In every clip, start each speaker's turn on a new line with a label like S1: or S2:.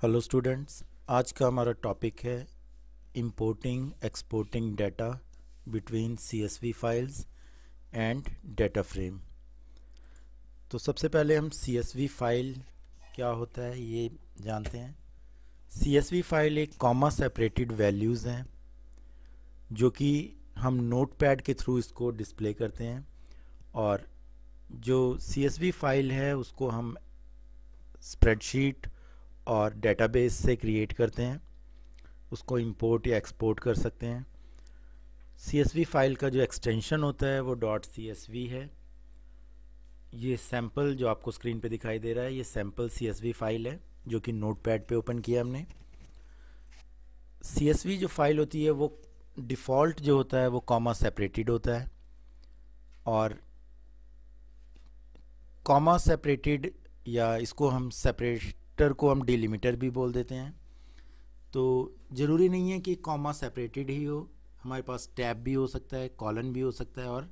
S1: Hello students, आज का हमारा टॉपिक है importing exporting data between CSV files and data frame. तो सबसे पहले हम सीएसवी फाइल क्या होता है ये जानते हैं। सीएसवी फाइल एक कॉमा सेपरेटेड वैल्यूज़ हैं जो कि हम नोटपैड के थ्रू इसको डिस्प्ले करते हैं, और जो सीएसवी फाइल है उसको हम स्प्रेडशीट और डेटाबेस से क्रिएट करते हैं, उसको इंपोर्ट या एक्सपोर्ट कर सकते हैं। सीएसवी फाइल का जो एक्सटेंशन होता है वो डॉट सीएसवी है। ये सैम्पल जो आपको स्क्रीन पे दिखाई दे रहा है ये सैम्पल सीएसवी फाइल है जो कि नोटपैड पे ओपन किया हमने। सीएसवी जो फाइल होती है वो डिफ़ॉल्ट जो होता है वो कॉमा सेपरेटेड होता है, और कॉमा सेपरेटेड या इसको हम सेपरेटर को हम डिलिमिटर भी बोल देते हैं। तो ज़रूरी नहीं है कि कॉमा सेपरेटेड ही हो, हमारे पास टैब भी हो सकता है, कॉलन भी हो सकता है और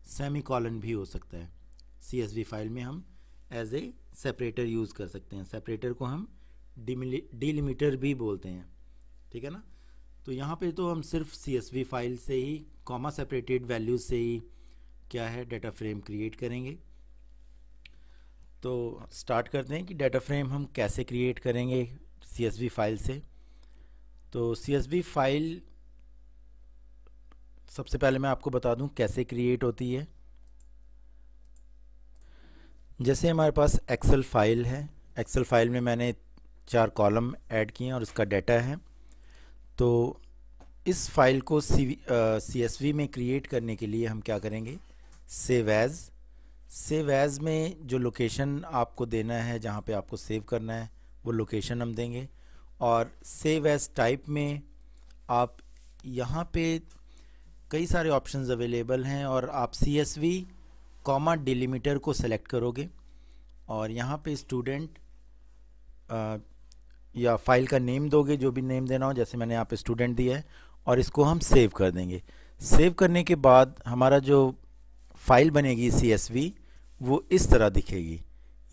S1: सेमी कॉलन भी हो सकता है। सीएसवी फाइल में हम एज ए सेपरेटर यूज़ कर सकते हैं। सेपरेटर को हम डिलिमिटर भी बोलते हैं, ठीक है ना। तो यहाँ पे तो हम सिर्फ सीएसवी फाइल से ही कॉमा सेपरेटेड वैल्यूज से ही क्या है डाटा फ्रेम क्रिएट करेंगे। तो स्टार्ट करते हैं कि डाटा फ्रेम हम कैसे क्रिएट करेंगे सीएसवी फाइल से। तो सीएसवी फाइल सबसे पहले मैं आपको बता दूं कैसे क्रिएट होती है। जैसे हमारे पास एक्सेल फाइल है, एक्सेल फाइल में मैंने 4 कॉलम ऐड किए हैं और इसका डाटा है। तो इस फाइल को सीएसवी में क्रिएट करने के लिए हम क्या करेंगे, सेव एज में जो लोकेशन आपको देना है, जहाँ पे आपको सेव करना है वो लोकेशन हम देंगे। और सेव एज टाइप में आप यहाँ पे कई सारे ऑप्शंस अवेलेबल हैं और आप सीएसवी कॉमा डिलिमिटर को सेलेक्ट करोगे और यहाँ पे स्टूडेंट या फाइल का नेम दोगे, जो भी नेम देना हो, जैसे मैंने यहाँ पे स्टूडेंट दिया है, और इसको हम सेव कर देंगे। सेव करने के बाद हमारा जो फाइल बनेगी सीएसवी वो इस तरह दिखेगी।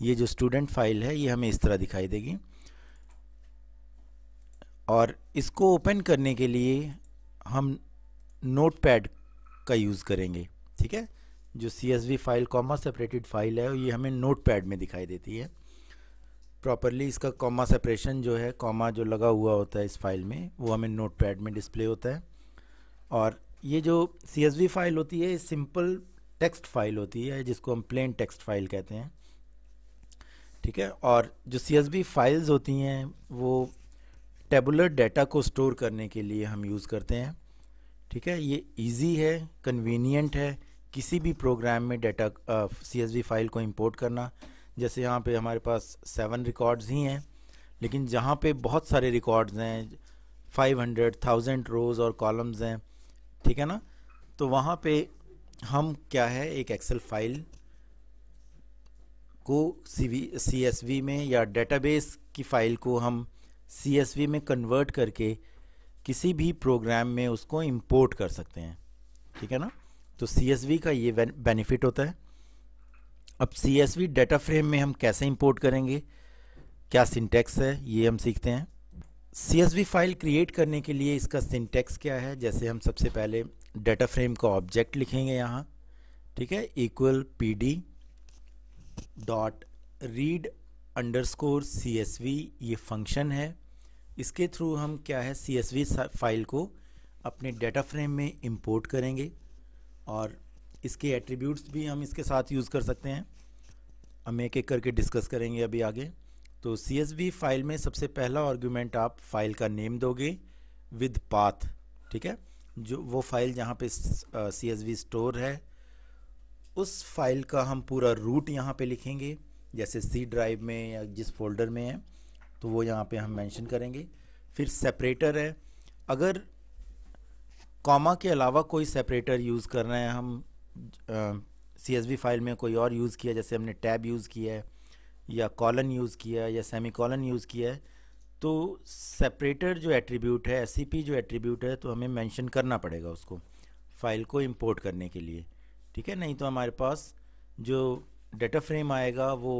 S1: ये जो स्टूडेंट फाइल है ये हमें इस तरह दिखाई देगी, और इसको ओपन करने के लिए हम नोटपैड का यूज़ करेंगे, ठीक है। जो CSV file comma separated file है ये हमें नोटपैड में दिखाई देती है प्रॉपरली। इसका कॉमा सेपरेशन जो है, कॉमा जो लगा हुआ होता है इस फाइल में, वो हमें नोटपैड में डिस्प्ले होता है। और ये जो सीएसवी फाइल होती है सिंपल टेक्स्ट फाइल होती है जिसको हम प्लेन टेक्स्ट फाइल कहते हैं, ठीक है। और जो सीएसवी फाइल्स होती हैं वो टेबुलर डाटा को स्टोर करने के लिए हम यूज़ करते हैं, ठीक है। ये इजी है, कन्वीनियंट है किसी भी प्रोग्राम में डाटा सीएसवी फाइल को इंपोर्ट करना। जैसे यहाँ पे हमारे पास 7 रिकॉर्ड्स ही हैं, लेकिन जहाँ पे बहुत सारे रिकॉर्ड्स हैं, 500,000 रोज़ और कॉलम्स हैं, ठीक है ना। तो वहाँ पे हम क्या है, एक एक्सेल फाइल को सीएसवी में या डेटाबेस की फ़ाइल को हम सीएसवी में कन्वर्ट करके किसी भी प्रोग्राम में उसको इंपोर्ट कर सकते हैं, ठीक है ना। तो सीएसवी का ये बेनिफिट होता है। अब सीएसवी डाटा फ्रेम में हम कैसे इंपोर्ट करेंगे, क्या सिंटैक्स है, ये हम सीखते हैं। सीएसवी फाइल क्रिएट करने के लिए इसका सिंटैक्स क्या है, जैसे हम सबसे पहले डाटा फ्रेम का ऑब्जेक्ट लिखेंगे यहाँ, ठीक है, equal pd dot read underscore CSV, ये फंक्शन है। इसके थ्रू हम क्या है सीएसवी फाइल को अपने डाटा फ्रेम में इंपोर्ट करेंगे, और इसके एट्रीब्यूट्स भी हम इसके साथ यूज़ कर सकते हैं। हम एक एक करके डिस्कस करेंगे अभी आगे। तो सीएसवी फाइल में सबसे पहला आर्गुमेंट आप फाइल का नेम दोगे विद पाथ, ठीक है। जो वो फाइल जहाँ पे सीएसवी स्टोर है उस फाइल का हम पूरा रूट यहाँ पे लिखेंगे, जैसे सी ड्राइव में या जिस फोल्डर में है तो वो यहाँ पे हम मेंशन करेंगे। फिर सेपरेटर है, अगर कॉमा के अलावा कोई सेपरेटर यूज़ करना है, हम सीएसवी फाइल में कोई और यूज़ किया, जैसे हमने टैब यूज़ किया है या कॉलन यूज़ किया है या सेमी कॉलन यूज़ किया है, तो सेपरेटर जो एट्रीब्यूट है, एससीपी जो एट्रीब्यूट है, तो हमें मेंशन करना पड़ेगा उसको फाइल को इंपोर्ट करने के लिए, ठीक है। नहीं तो हमारे पास जो डाटा फ्रेम आएगा वो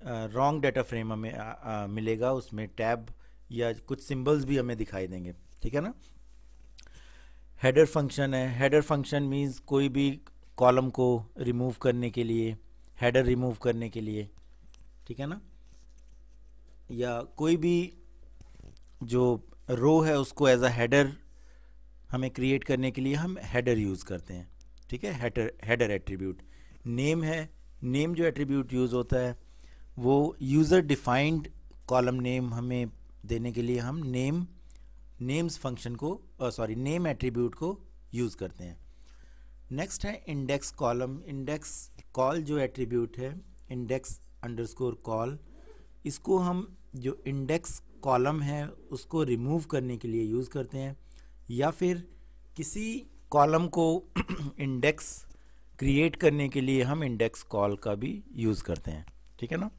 S1: रॉन्ग डाटा फ्रेम हमें मिलेगा, उसमें टैब या कुछ सिंबल्स भी हमें दिखाई देंगे, ठीक है ना। हेडर फंक्शन है, हेडर फंक्शन मीन्स कोई भी कॉलम को रिमूव करने के लिए, हेडर रिमूव करने के लिए, ठीक है ना, या कोई भी जो रो है उसको एज अ हेडर हमें क्रिएट करने के लिए हम हेडर यूज़ करते हैं, ठीक है। Header attribute. नेम है, नेम जो एट्रीब्यूट यूज़ होता है वो यूज़र डिफाइंड कॉलम नेम हमें देने के लिए हम नेम्स फंक्शन को नेम एट्रीब्यूट को यूज़ करते हैं। नेक्स्ट है इंडेक्स कॉलम। इंडेक्स कॉल जो एट्रीब्यूट है, इंडेक्स अंडरस्कोर कॉल, इसको हम जो इंडेक्स कॉलम है उसको रिमूव करने के लिए यूज़ करते हैं, या फिर किसी कॉलम को इंडेक्स क्रिएट करने के लिए हम इंडेक्स कॉल का भी यूज़ करते हैं, ठीक है ना।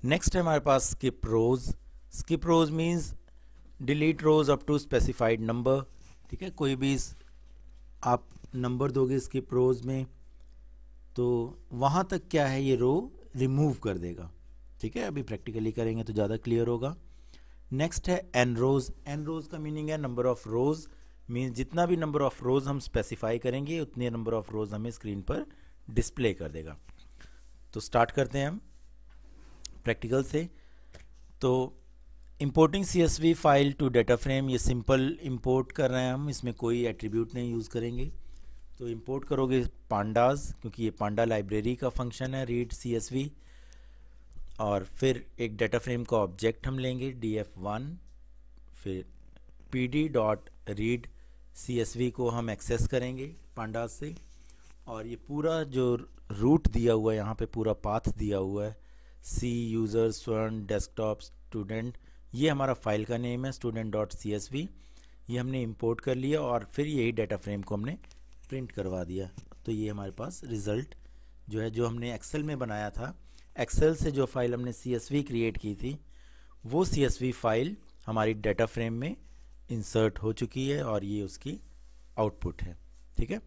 S1: नेक्स्ट है हमारे पास skip rows. Skip rows means delete rows up to specified number, ठीक है। कोई भी आप नंबर दोगे स्किप रोज में तो वहाँ तक क्या है ये रो रिमूव कर देगा, ठीक है। अभी प्रैक्टिकली करेंगे तो ज़्यादा क्लियर होगा। नेक्स्ट है एन रोज। एन रोज का मीनिंग है नंबर ऑफ रोज, मीन्स जितना भी नंबर ऑफ रोज हम स्पेसिफाई करेंगे उतने नंबर ऑफ रोज हमें स्क्रीन पर डिस्प्ले कर देगा। तो स्टार्ट करते हैं हम प्रैक्टिकल से। तो importing CSV file to data frame, ये सिंपल इंपोर्ट कर रहे हैं हम, इसमें कोई एट्रीब्यूट नहीं यूज़ करेंगे। तो इंपोर्ट करोगे पांडास, क्योंकि ये पांडा लाइब्रेरी का फंक्शन है रीड CSV, और फिर एक डाटा फ्रेम का ऑब्जेक्ट हम लेंगे df1, फिर pd.read CSV को हम एक्सेस करेंगे पांडास से, और ये पूरा जो रूट दिया हुआ है यहाँ पे पूरा पाथ दिया हुआ है C यूज़र स्वर्ण डेस्कटॉप स्टूडेंट, ये हमारा फाइल का नेम है student.csv, ये हमने इंपोर्ट कर लिया और फिर यही डाटा फ्रेम को हमने प्रिंट करवा दिया। तो ये हमारे पास रिज़ल्ट जो है, जो हमने एक्सेल में बनाया था, एक्सेल से जो फाइल हमने CSV क्रिएट की थी वो CSV फाइल हमारी डाटा फ्रेम में इंसर्ट हो चुकी है और ये उसकी आउटपुट है, ठीक है।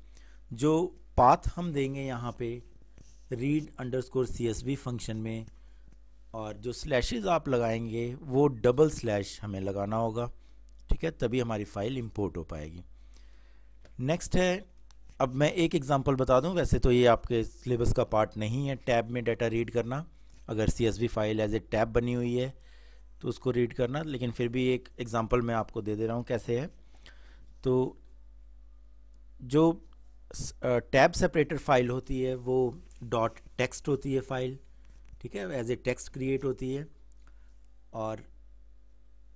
S1: जो पाथ हम देंगे यहाँ पे read_CSV फंक्शन में, और जो स्लैशेस आप लगाएंगे वो डबल स्लैश हमें लगाना होगा, ठीक है, तभी हमारी फाइल इंपोर्ट हो पाएगी। नेक्स्ट है, अब मैं एक एग्जांपल बता दूं, वैसे तो ये आपके सिलेबस का पार्ट नहीं है टैब में डाटा रीड करना, अगर CSV file as a tab बनी हुई है तो उसको रीड करना, लेकिन फिर भी एक एग्जांपल मैं आपको दे रहा हूँ कैसे है। तो जो टैब सेपरेटर फाइल होती है वो डॉट टेक्स्ट होती है फाइल, ठीक है, एज ए टेक्स्ट क्रिएट होती है, और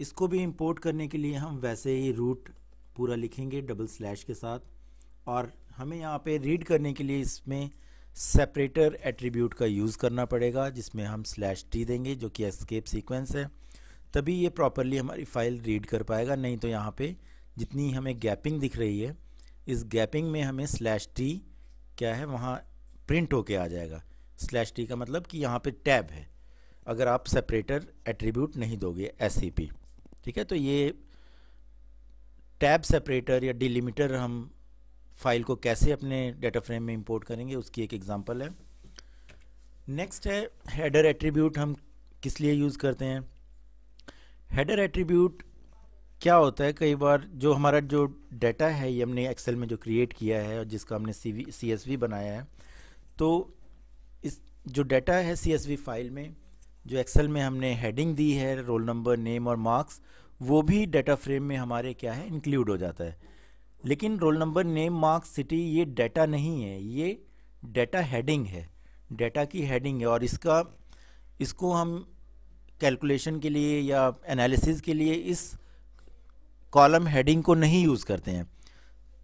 S1: इसको भी इंपोर्ट करने के लिए हम वैसे ही रूट पूरा लिखेंगे डबल स्लैश के साथ, और हमें यहाँ पे रीड करने के लिए इसमें सेपरेटर एट्रीब्यूट का यूज़ करना पड़ेगा, जिसमें हम /t देंगे जो कि एस्केप सीक्वेंस है, तभी ये प्रॉपरली हमारी फाइल रीड कर पाएगा। नहीं तो यहाँ पे जितनी हमें गैपिंग दिख रही है, इस गैपिंग में हमें /t क्या है वहाँ प्रिंट होके आ जाएगा। /t का मतलब कि यहाँ पे टैब है, अगर आप सेपरेटर एट्रीब्यूट नहीं दोगे SCP, ठीक है। तो ये टैब सेपरेटर या डिलिमिटर हम फाइल को कैसे अपने डाटा फ्रेम में इंपोर्ट करेंगे उसकी एक एग्जांपल है। नेक्स्ट है हेडर एट्रीब्यूट, हम किस लिए यूज़ करते हैं। हेडर एट्रीब्यूट क्या होता है, कई बार जो हमारा जो डाटा है ये हमने एक्सेल में जो क्रिएट किया है और जिसका हमने CSV बनाया है, तो इस जो डाटा है CSV फाइल में जो एक्सेल में हमने हेडिंग दी है रोल नंबर, नेम और मार्क्स, वो भी डाटा फ्रेम में हमारे क्या है इंक्लूड हो जाता है। लेकिन roll number, name, marks, city ये डाटा नहीं है, ये डाटा हेडिंग है, डाटा की हेडिंग है, और इसको हम कैलकुलेशन के लिए या एनालिसिस के लिए इस कॉलम हेडिंग को नहीं यूज़ करते हैं।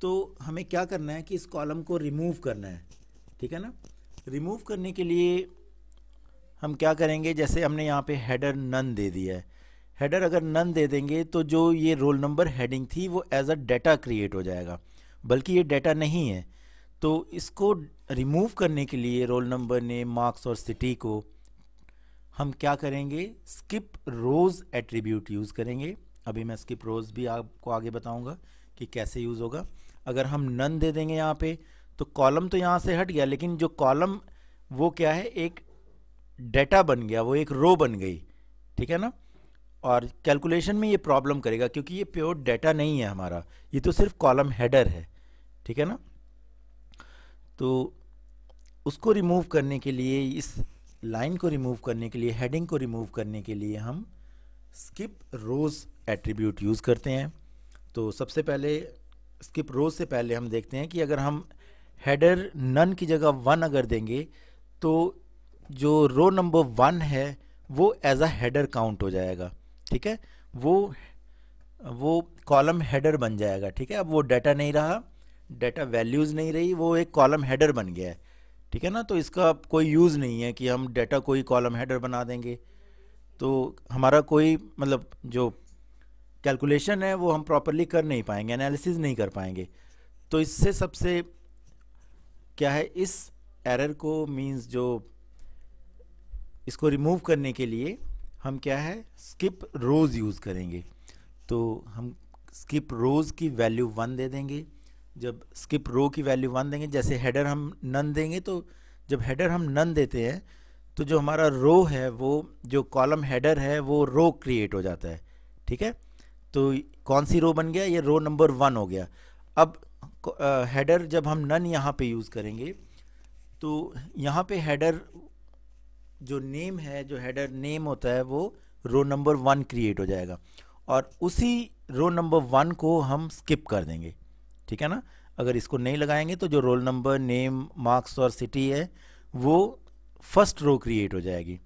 S1: तो हमें क्या करना है कि इस कॉलम को रिमूव करना है, ठीक है ना। रिमूव करने के लिए हम क्या करेंगे, जैसे हमने यहाँ पे हेडर नन दे दिया है, हेडर अगर नन दे देंगे तो जो ये रोल नंबर हेडिंग थी वो एज अ डाटा क्रिएट हो जाएगा, बल्कि ये डाटा नहीं है। तो इसको रिमूव करने के लिए रोल नंबर, नेम, मार्क्स और सिटी को हम क्या करेंगे, स्किप रोज एट्रीब्यूट यूज़ करेंगे। अभी मैं स्किप रोज भी आपको आगे बताऊंगा कि कैसे यूज़ होगा। अगर हम नन दे देंगे यहाँ पे तो कॉलम तो यहाँ से हट गया, लेकिन जो कॉलम वो क्या है, एक डेटा बन गया, वो एक रो बन गई, ठीक है ना। और कैलकुलेशन में ये प्रॉब्लम करेगा क्योंकि ये प्योर डेटा नहीं है हमारा, ये तो सिर्फ कॉलम हेडर है, ठीक है ना। तो उसको रिमूव करने के लिए, इस लाइन को रिमूव करने के लिए, हेडिंग को रिमूव करने के लिए हम स्किप रोज एट्रीब्यूट यूज़ करते हैं। तो सबसे पहले स्किप रोज से पहले हम देखते हैं कि अगर हम हेडर नन की जगह 1 अगर देंगे तो जो रो नंबर 1 है वो एज अ हेडर काउंट हो जाएगा, ठीक है। वो कॉलम हेडर बन जाएगा, ठीक है। अब वो डाटा नहीं रहा, डाटा वैल्यूज़ नहीं रही, वो एक कॉलम हेडर बन गया है, ठीक है ना। तो इसका कोई यूज़ नहीं है कि हम डाटा कोई कॉलम हेडर बना देंगे तो हमारा कोई मतलब जो कैलकुलेशन है वो हम प्रॉपरली कर नहीं पाएंगे, एनालिसिस नहीं कर पाएंगे। तो इससे सबसे क्या है, इस एरर को मींस जो इसको रिमूव करने के लिए हम क्या है स्किप रोज यूज़ करेंगे। तो हम स्किप रोज की वैल्यू 1 दे देंगे। जब स्किप रो की वैल्यू 1 देंगे, जैसे हेडर हम नन देंगे, तो जब हेडर हम नन देते हैं तो जो हमारा रो है, वो जो कॉलम हेडर है वो रो क्रिएट हो जाता है, ठीक है। तो कौन सी रो बन गया, ये रो नंबर 1 हो गया। अब हेडर जब हम नन यहाँ पे यूज़ करेंगे तो यहाँ पे हेडर जो नेम है, जो हेडर नेम होता है, वो रो नंबर 1 क्रिएट हो जाएगा और उसी रो नंबर 1 को हम स्किप कर देंगे, ठीक है ना। अगर इसको नहीं लगाएंगे तो जो रोल नंबर, नेम, मार्क्स और सिटी है वो फर्स्ट रो क्रिएट हो जाएगी,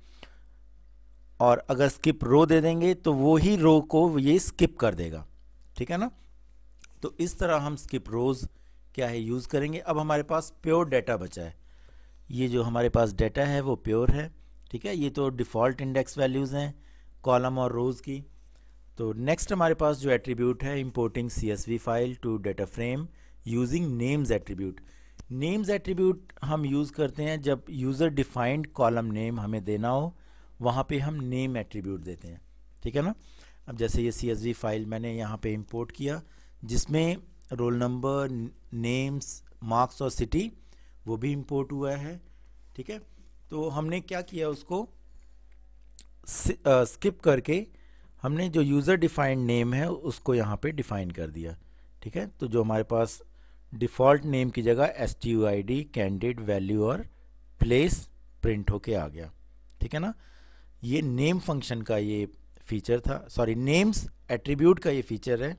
S1: और अगर स्किप रो दे देंगे तो वो ही रो को ये स्किप कर देगा, ठीक है ना। तो इस तरह हम स्किप रोज क्या है यूज़ करेंगे। अब हमारे पास प्योर डाटा बचा है, ये जो हमारे पास डाटा है वो प्योर है, ठीक है। ये तो डिफ़ॉल्ट इंडेक्स वैल्यूज़ हैं कॉलम और रोज़ की। तो नेक्स्ट हमारे पास जो एट्रीब्यूट है, importing CSV file to data frame using names attribute. Names attribute हम यूज़ करते हैं जब यूज़र डिफाइंड कॉलम नेम हमें देना हो, वहाँ पे हम नेम एट्रीब्यूट देते हैं, ठीक है ना। अब जैसे ये CSV फाइल मैंने यहाँ पे इंपोर्ट किया जिसमें रोल नंबर, नेम्स, मार्क्स और सिटी वो भी इंपोर्ट हुआ है, ठीक है। तो हमने क्या किया, उसको स्किप करके हमने जो यूज़र डिफाइंड नेम है उसको यहाँ पे डिफाइन कर दिया, ठीक है। तो जो हमारे पास डिफ़ॉल्ट नेम की जगह STUID, कैंडिडेट, वैल्यू और प्लेस प्रिंट होके आ गया, ठीक है ना। ये नेम फंक्शन का ये फीचर था, सॉरी नेम्स एट्रीब्यूट का ये फीचर है।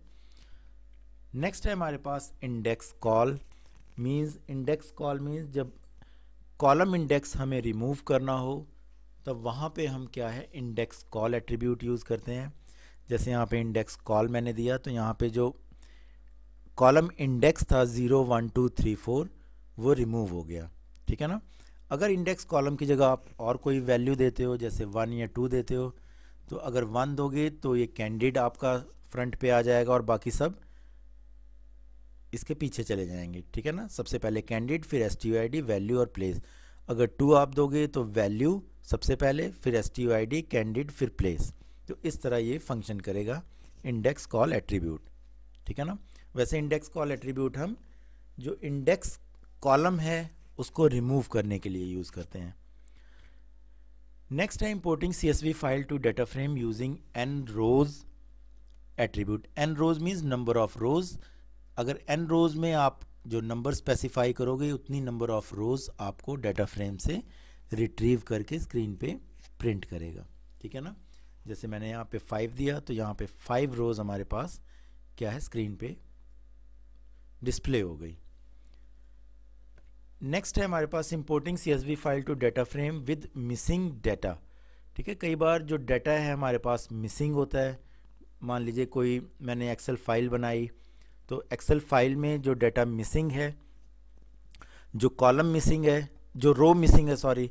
S1: नेक्स्ट है हमारे पास index col. Index col means जब कॉलम इंडेक्स हमें रिमूव करना हो तब वहाँ पे हम क्या है इंडेक्स कॉल एट्रीब्यूट यूज़ करते हैं। जैसे यहाँ पे इंडेक्स कॉल मैंने दिया तो यहाँ पे जो कॉलम इंडेक्स था 0, 1, 2, 3, 4 वो रिमूव हो गया, ठीक है ना। अगर इंडेक्स कॉलम की जगह आप और कोई वैल्यू देते हो, जैसे 1 या 2 देते हो, तो अगर 1 दोगे तो ये कैंडिडेट आपका फ्रंट पे आ जाएगा और बाकी सब इसके पीछे चले जाएंगे, ठीक है ना। सबसे पहले कैंडिडेट, फिर STUID, वैल्यू और प्लेस। अगर 2 आप दोगे तो वैल्यू सबसे पहले, फिर STUID, कैंडिडेट, फिर प्लेस। तो इस तरह ये फंक्शन करेगा इंडेक्स कॉल एट्रीब्यूट, ठीक है ना। वैसे इंडेक्स कॉल एट्रीब्यूट हम जो इंडेक्स कॉलम है उसको रिमूव करने के लिए यूज़ करते हैं। नेक्स्ट है importing CSV file to data frame using n rows attribute. n rows means number of rows. अगर n रोज में आप जो नंबर स्पेसिफाई करोगे उतनी नंबर ऑफ रोज आपको डाटा फ्रेम से रिट्रीव करके स्क्रीन पे प्रिंट करेगा, ठीक है ना। जैसे मैंने यहाँ पे 5 दिया तो यहाँ पे 5 रोज हमारे पास क्या है स्क्रीन पे डिस्प्ले हो गई। नेक्स्ट है हमारे पास importing CSV file to data frame with missing data, ठीक है। कई बार जो डाटा है हमारे पास मिसिंग होता है। मान लीजिए कोई मैंने एक्सेल फाइल बनाई तो एक्सेल फाइल में जो डाटा मिसिंग है, जो कॉलम मिसिंग है, जो रो मिसिंग है, सॉरी,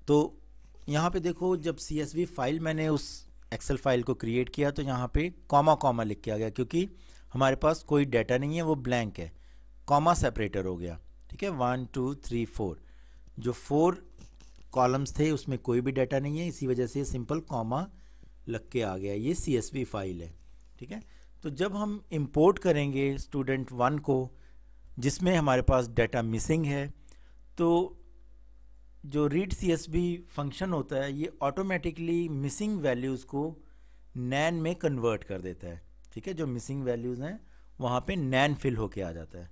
S1: तो यहाँ पे देखो जब CSV फाइल मैंने उस एक्सेल फाइल को क्रिएट किया तो यहाँ पे कॉमा कॉमा लिख के आ गया क्योंकि हमारे पास कोई डाटा नहीं है, वो ब्लैंक है, कॉमा सेपरेटर हो गया, ठीक है। 1, 2, 3, 4 जो 4 कॉलम्स थे उसमें कोई भी डाटा नहीं है, इसी वजह से सिंपल कॉमा लग के आ गया। ये CSV फाइल है, ठीक है। तो जब हम इंपोर्ट करेंगे स्टूडेंट 1 को जिसमें हमारे पास डाटा मिसिंग है, तो जो रीड CSV फंक्शन होता है ये ऑटोमेटिकली मिसिंग वैल्यूज़ को नैन में कन्वर्ट कर देता है। ठीक है, जो मिसिंग वैल्यूज़ हैं वहाँ पे नैन फिल होके आ जाता है।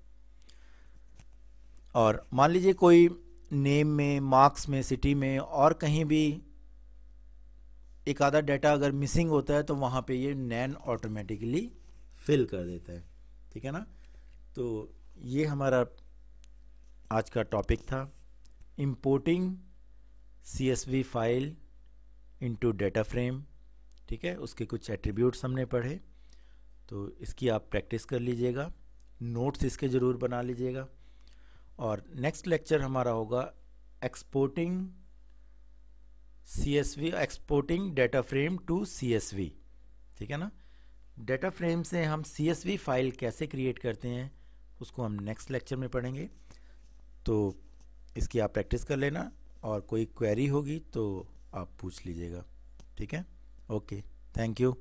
S1: और मान लीजिए कोई नेम में, मार्क्स में, सिटी में और कहीं भी एक आधा डाटा अगर मिसिंग होता है तो वहाँ पे ये नैन ऑटोमेटिकली फिल कर देता है। ठीक है ना। तो ये हमारा आज का टॉपिक था, importing CSV file into data frame. ठीक है, उसके कुछ एट्रीब्यूट्स हमने पढ़े, तो इसकी आप प्रैक्टिस कर लीजिएगा, नोट्स इसके ज़रूर बना लीजिएगा। और नेक्स्ट लेक्चर हमारा होगा exporting CSV, exporting data frame to CSV। ठीक है ना। डाटा फ्रेम से हम CSV फाइल कैसे क्रिएट करते हैं उसको हम नेक्स्ट लेक्चर में पढ़ेंगे। तो इसकी आप प्रैक्टिस कर लेना, और कोई क्वेरी होगी तो आप पूछ लीजिएगा। ठीक है, ओके, थैंक यू।